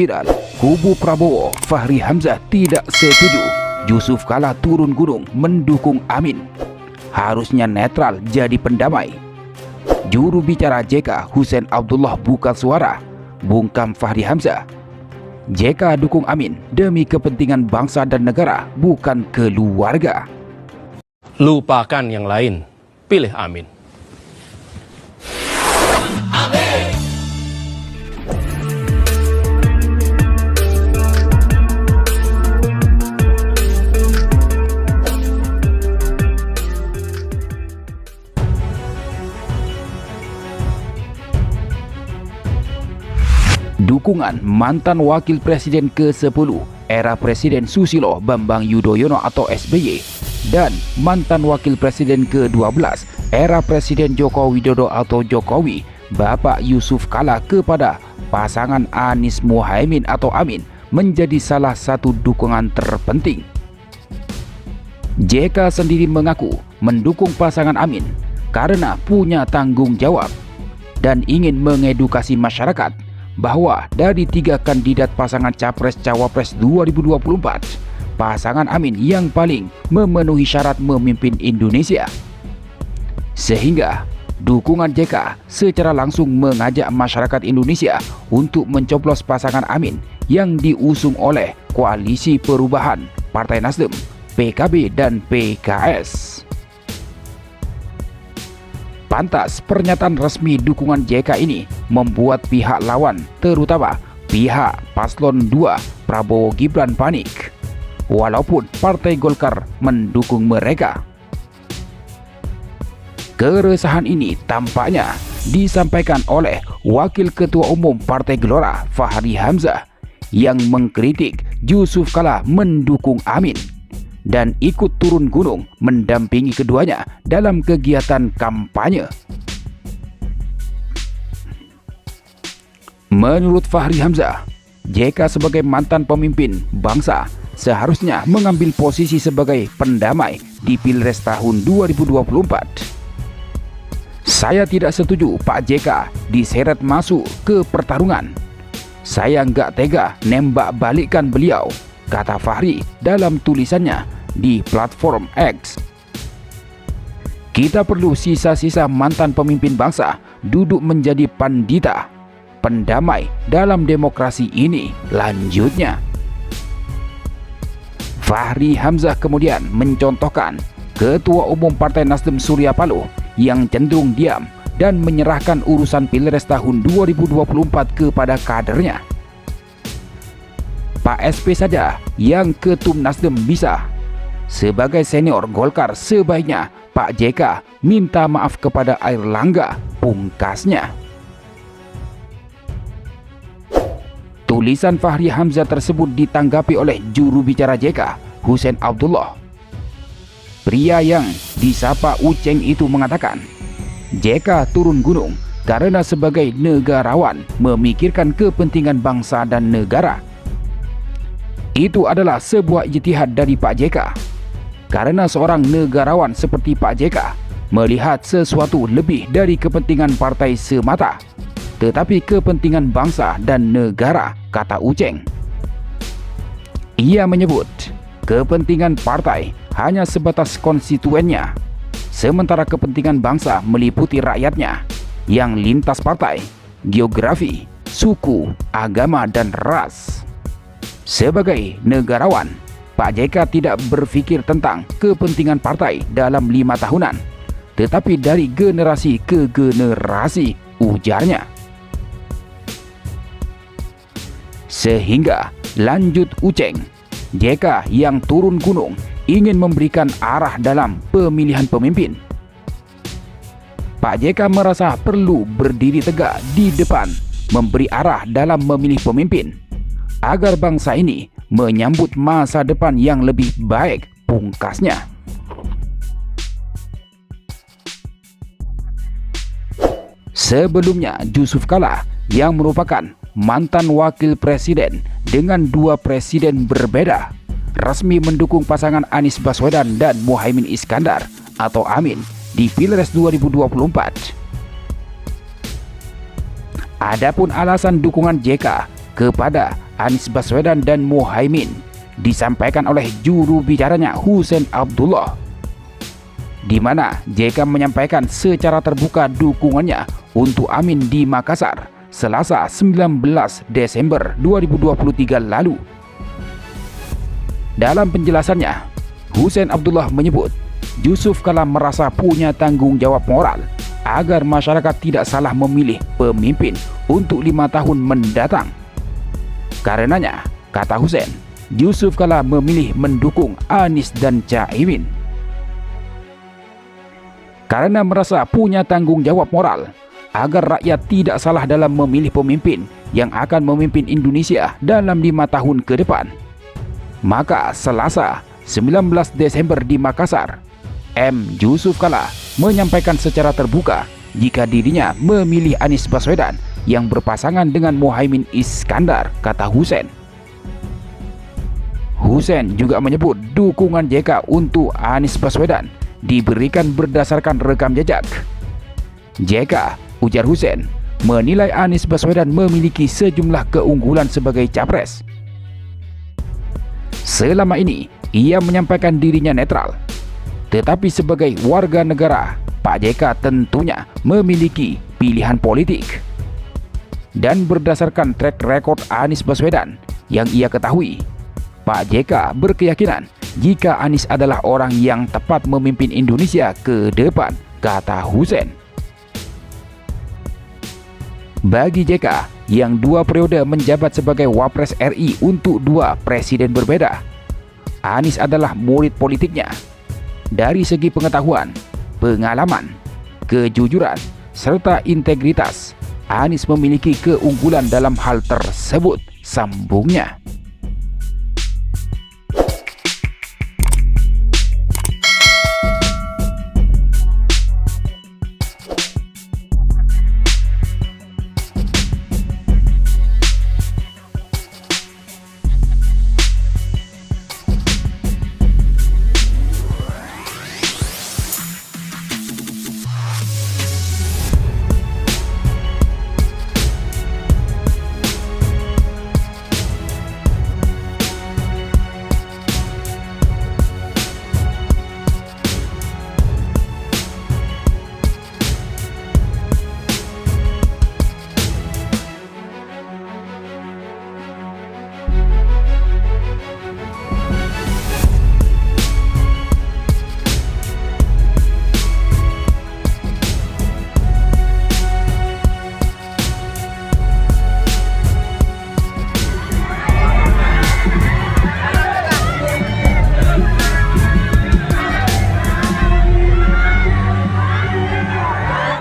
Viral, kubu Prabowo Fahri Hamzah tidak setuju Yusuf Kala turun gunung mendukung Amin. Harusnya netral jadi pendamai. Juru bicara JK Hussein Abdullah buka suara, bungkam Fahri Hamzah. JK dukung Amin demi kepentingan bangsa dan negara, bukan keluarga. Lupakan yang lain, pilih Amin. Dukungan mantan Wakil Presiden ke-10 era Presiden Susilo Bambang Yudhoyono atau SBY dan mantan Wakil Presiden ke-12 era Presiden Joko Widodo atau Jokowi, Bapak Yusuf Kala kepada pasangan Anies Muhaimin atau Amin menjadi salah satu dukungan terpenting. JK sendiri mengaku mendukung pasangan Amin karena punya tanggung jawab dan ingin mengedukasi masyarakat bahwa dari 3 kandidat pasangan Capres-Cawapres 2024, pasangan Amin yang paling memenuhi syarat memimpin Indonesia. Sehingga dukungan JK secara langsung mengajak masyarakat Indonesia untuk mencoblos pasangan Amin yang diusung oleh Koalisi Perubahan, Partai Nasdem, PKB, dan PKS. Pantas pernyataan resmi dukungan JK ini membuat pihak lawan, terutama pihak paslon 2 Prabowo Gibran panik, walaupun Partai Golkar mendukung mereka. Keresahan ini tampaknya disampaikan oleh Wakil Ketua Umum Partai Gelora Fahri Hamzah yang mengkritik Yusuf Kala mendukung Amin dan ikut turun gunung mendampingi keduanya dalam kegiatan kampanye. Menurut Fahri Hamzah, JK sebagai mantan pemimpin bangsa seharusnya mengambil posisi sebagai pendamai di Pilpres tahun 2024. Saya tidak setuju Pak JK diseret masuk ke pertarungan. Saya nggak tega nembak balikkan beliau, kata Fahri dalam tulisannya di platform X. Kita perlu sisa-sisa mantan pemimpin bangsa duduk menjadi pandita, pendamai dalam demokrasi ini, lanjutnya. Fahri Hamzah kemudian mencontohkan Ketua Umum Partai Nasdem Surya Paloh yang cenderung diam dan menyerahkan urusan Pilpres tahun 2024 kepada kadernya. Pak SP saja yang ketum Nasdem bisa. Sebagai senior Golkar sebaiknya Pak JK minta maaf kepada Airlangga, pungkasnya. Tulisan Fahri Hamzah tersebut ditanggapi oleh juru bicara JK Hussein Abdullah. Pria yang disapa Uceng itu mengatakan, JK turun gunung karena sebagai negarawan memikirkan kepentingan bangsa dan negara. Itu adalah sebuah ijtihad dari Pak JK. Karena seorang negarawan seperti Pak JK melihat sesuatu lebih dari kepentingan partai semata, tetapi kepentingan bangsa dan negara, kata Uceng. Ia menyebut kepentingan partai hanya sebatas konstituennya, sementara kepentingan bangsa meliputi rakyatnya yang lintas partai, geografi, suku, agama, dan ras. Sebagai negarawan, Pak JK tidak berpikir tentang kepentingan partai dalam 5 tahunan, tetapi dari generasi ke generasi, ujarnya. Sehingga, lanjut Uceng, JK yang turun gunung ingin memberikan arah dalam pemilihan pemimpin. Pak JK merasa perlu berdiri tegak di depan, memberi arah dalam memilih pemimpin, agar bangsa ini menyambut masa depan yang lebih baik, pungkasnya. Sebelumnya, Yusuf Kala yang merupakan mantan wakil presiden dengan 2 presiden berbeda resmi mendukung pasangan Anies Baswedan dan Muhaimin Iskandar atau Amin di Pilpres 2024. Adapun alasan dukungan JK kepada Anies Baswedan dan Muhaimin disampaikan oleh juru bicaranya Husein Abdullah, di mana JK menyampaikan secara terbuka dukungannya untuk Amin di Makassar Selasa 19 Desember 2023 lalu. Dalam penjelasannya, Husein Abdullah menyebut Yusuf Kala merasa punya tanggung jawab moral agar masyarakat tidak salah memilih pemimpin untuk 5 tahun mendatang. Karenanya, kata Husein, Yusuf Kala memilih mendukung Anies dan Caimin. Karena merasa punya tanggung jawab moral agar rakyat tidak salah dalam memilih pemimpin yang akan memimpin Indonesia dalam 5 tahun ke depan, maka Selasa 19 Desember di Makassar, M. Yusuf Kala menyampaikan secara terbuka jika dirinya memilih Anies Baswedan yang berpasangan dengan Muhaimin Iskandar, kata Husein. Husein juga menyebut dukungan JK untuk Anies Baswedan diberikan berdasarkan rekam jejak. JK, ujar Husein, menilai Anies Baswedan memiliki sejumlah keunggulan sebagai capres. Selama ini, ia menyampaikan dirinya netral. Tetapi sebagai warga negara, Pak JK tentunya memiliki pilihan politik. Dan berdasarkan track record Anies Baswedan yang ia ketahui, Pak JK berkeyakinan jika Anies adalah orang yang tepat memimpin Indonesia ke depan, kata Husein. Bagi JK yang 2 periode menjabat sebagai Wapres RI untuk 2 presiden berbeda, Anies adalah murid politiknya. Dari segi pengetahuan, pengalaman, kejujuran, serta integritas, Anies memiliki keunggulan dalam hal tersebut, sambungnya.